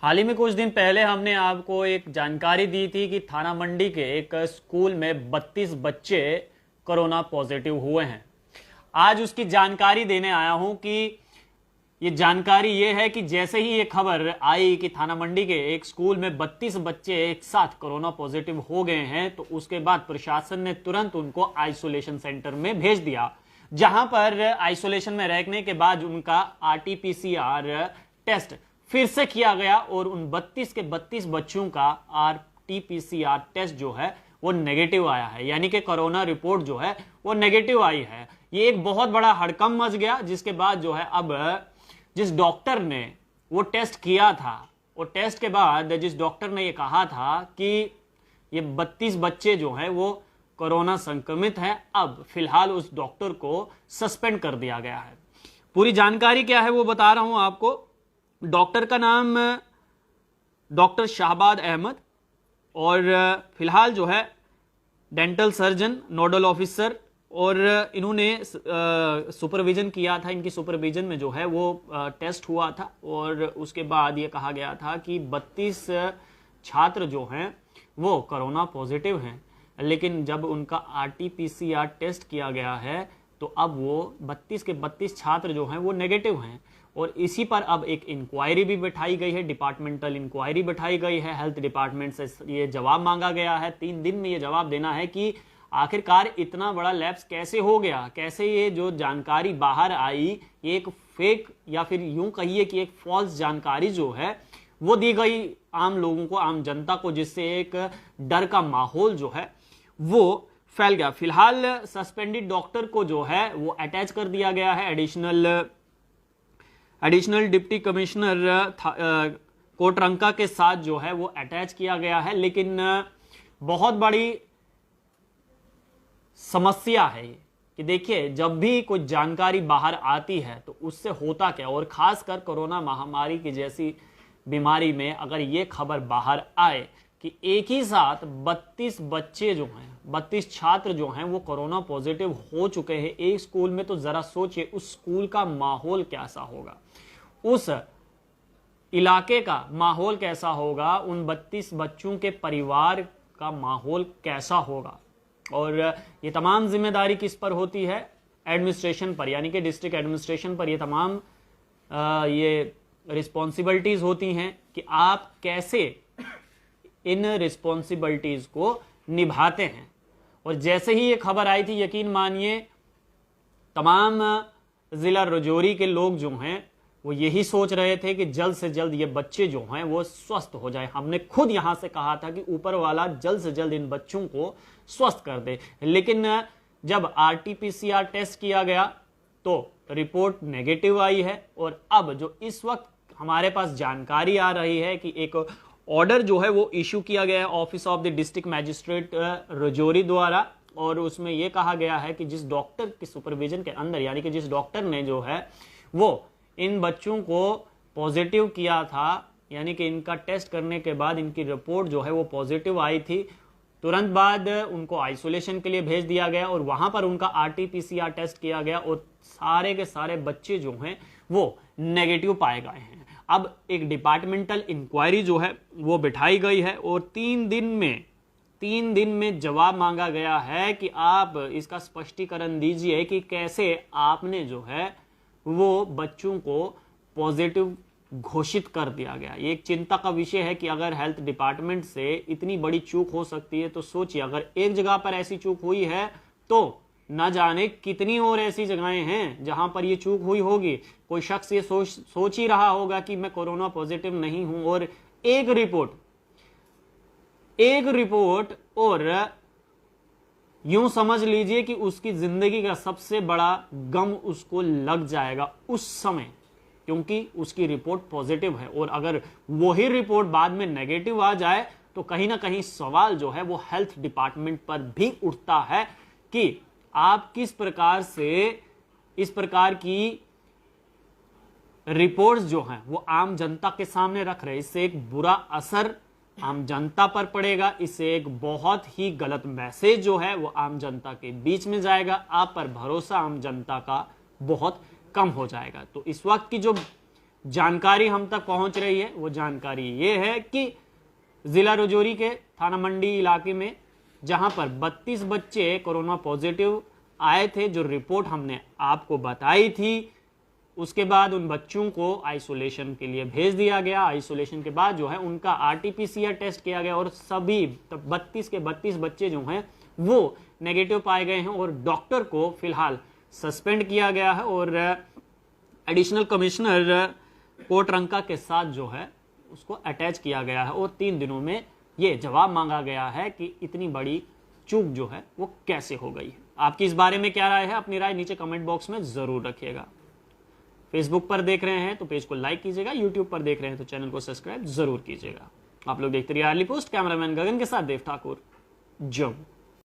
हाल ही में कुछ दिन पहले हमने आपको एक जानकारी दी थी कि थाना मंडी के एक स्कूल में 32 बच्चे कोरोना पॉजिटिव हुए हैं। आज उसकी जानकारी देने आया हूं कि ये जानकारी ये है कि जैसे ही ये खबर आई कि थाना मंडी के एक स्कूल में 32 बच्चे एक साथ कोरोना पॉजिटिव हो गए हैं, तो उसके बाद प्रशासन ने तुरंत उनको आइसोलेशन सेंटर में भेज दिया, जहां पर आइसोलेशन में रहने के बाद उनका आरटीपीसीआर टेस्ट फिर से किया गया और उन 32 के 32 बच्चों का आरटीपीसीआर टेस्ट जो है वो नेगेटिव आया है, यानी कि कोरोना रिपोर्ट जो है वो नेगेटिव आई है। ये एक बहुत बड़ा हड़कंप मच गया, जिसके बाद जो है अब जिस डॉक्टर ने वो टेस्ट किया था, वो टेस्ट के बाद जिस डॉक्टर ने ये कहा था कि ये 32 बच्चे जो हैं वो कोरोना संक्रमित हैं, अब फिलहाल उस डॉक्टर को सस्पेंड कर दिया गया है। पूरी जानकारी क्या है वो बता रहा हूं आपको। डॉक्टर का नाम डॉक्टर शाहबाद अहमद और फिलहाल जो है डेंटल सर्जन नोडल ऑफिसर, और इन्होंने सुपरविजन किया था। इनकी सुपरविजन में जो है वो टेस्ट हुआ था और उसके बाद ये कहा गया था कि 32 छात्र जो हैं वो कोरोना पॉजिटिव हैं, लेकिन जब उनका आरटीपीसीआर टेस्ट किया गया है तो अब वो 32 के 32 छात्र जो हैं वो नेगेटिव हैं। और इसी पर अब एक इंक्वायरी भी बैठाई गई है, डिपार्टमेंटल इंक्वायरी बैठाई गई है। हेल्थ डिपार्टमेंट से ये जवाब मांगा गया है, 3 दिन में ये जवाब देना है कि आखिरकार इतना बड़ा लैप्स कैसे हो गया, कैसे ये जो जानकारी बाहर आई ये एक फेक या फिर यूं कहिए कि एक फॉल्स जानकारी जो है वो दी गई आम लोगों को, आम जनता को, जिससे एक डर का माहौल जो है वो फैल गया। फिलहाल सस्पेंडेड डॉक्टर को जो है वो अटैच कर दिया गया है, एडिशनल डिप्टी कमिश्नर कोटरंका के साथ जो है वो अटैच किया गया है। लेकिन बहुत बड़ी समस्या है कि देखिए, जब भी कोई जानकारी बाहर आती है तो उससे होता क्या, और खासकर कोरोना महामारी की जैसी बीमारी में अगर ये खबर बाहर आए कि एक ही साथ 32 बच्चे जो हैं, 32 छात्र जो हैं वो कोरोना पॉजिटिव हो चुके हैं एक स्कूल में, तो जरा सोचिए उस स्कूल का माहौल कैसा होगा, उस इलाके का माहौल कैसा होगा, उन 32 बच्चों के परिवार का माहौल कैसा होगा। और ये तमाम जिम्मेदारी किस पर होती है? एडमिनिस्ट्रेशन पर, यानी कि डिस्ट्रिक्ट एडमिनिस्ट्रेशन पर ये तमाम ये रिस्पॉन्सिबिलिटीज होती हैं कि आप कैसे इन रिस्पॉन्सिबिलिटीज को निभाते हैं। और जैसे ही ये खबर आई थी, यकीन मानिए तमाम जिला राजौरी के लोग जो हैं वो यही सोच रहे थे कि जल्द से जल्द ये बच्चे जो हैं वो स्वस्थ हो जाए। हमने खुद यहां से कहा था कि ऊपर वाला जल्द से जल्द इन बच्चों को स्वस्थ कर दे, लेकिन जब आरटीपीसीआर टेस्ट किया गया तो रिपोर्ट नेगेटिव आई है। और अब जो इस वक्त हमारे पास जानकारी आ रही है कि एक ऑर्डर जो है वो इशू किया गया है office of the district magistrate Rajouri द्वारा, और उसमें यह कहा गया है कि जिस डॉक्टर की सुपरविजन के अंदर, यानी कि जिस डॉक्टर ने जो है वो इन बच्चों को पॉजिटिव किया था, यानी कि इनका टेस्ट करने के बाद इनकी रिपोर्ट जो है वो पॉजिटिव आई थी, तुरंत बाद उनको आइसोलेशन के लिए भेज दिया गया और वहां पर उनका आरटीपीसीआर टेस्ट किया गया और सारे के सारे बच्चे जो हैं वो नेगेटिव पाए गए हैं। अब एक डिपार्टमेंटल इंक्वायरी जो है वो बिठाई गई है और 3 दिन में जवाब मांगा गया है कि आप इसका स्पष्टीकरण दीजिए कि कैसे आपने जो है वो बच्चों को पॉजिटिव घोषित कर दिया गया। ये एक चिंता का विषय है कि अगर हेल्थ डिपार्टमेंट से इतनी बड़ी चूक हो सकती है तो सोचिए, अगर एक जगह पर ऐसी चूक हुई है तो न जाने कितनी और ऐसी जगहें हैं जहां पर ये चूक हुई होगी। कोई शख्स ये सोच ही रहा होगा कि मैं कोरोना पॉजिटिव नहीं हूं, और एक रिपोर्ट और यूं समझ लीजिए कि उसकी जिंदगी का सबसे बड़ा गम उसको लग जाएगा उस समय, क्योंकि उसकी रिपोर्ट पॉजिटिव है। और अगर वही रिपोर्ट बाद में नेगेटिव आ जाए तो कहीं ना कहीं सवाल जो है वो हेल्थ डिपार्टमेंट पर भी उठता है कि आप किस प्रकार से इस प्रकार की रिपोर्ट्स जो हैं वो आम जनता के सामने रख रहे हैं। इससे एक बुरा असर आम जनता पर पड़ेगा, इससे एक बहुत ही गलत मैसेज जो है वो आम जनता के बीच में जाएगा, आप पर भरोसा आम जनता का बहुत कम हो जाएगा। तो इस वक्त की जो जानकारी हम तक पहुंच रही है वो जानकारी ये है कि जिला राजौरी के थाना मंडी इलाके में जहां पर 32 बच्चे कोरोना पॉजिटिव आए थे, जो रिपोर्ट हमने आपको बताई थी, उसके बाद उन बच्चों को आइसोलेशन के लिए भेज दिया गया। आइसोलेशन के बाद जो है उनका आरटीपीसीआर टेस्ट किया गया और सभी 32 के 32 बच्चे जो हैं वो नेगेटिव पाए गए हैं और डॉक्टर को फिलहाल सस्पेंड किया गया है और एडिशनल कमिश्नर कोटरंका के साथ जो है उसको अटैच किया गया है और 3 दिनों में ये जवाब मांगा गया है कि इतनी बड़ी चूक जो है वो कैसे हो गई है। आपकी इस बारे में क्या राय है? अपनी राय नीचे कमेंट बॉक्स में जरूर रखिएगा। फेसबुक पर देख रहे हैं तो पेज को लाइक कीजिएगा, यूट्यूब पर देख रहे हैं तो चैनल को सब्सक्राइब जरूर कीजिएगा। आप लोग देखते रहिए अर्ली पोस्ट। कैमरामैन गगन के साथ देव ठाकुर, जम्मू।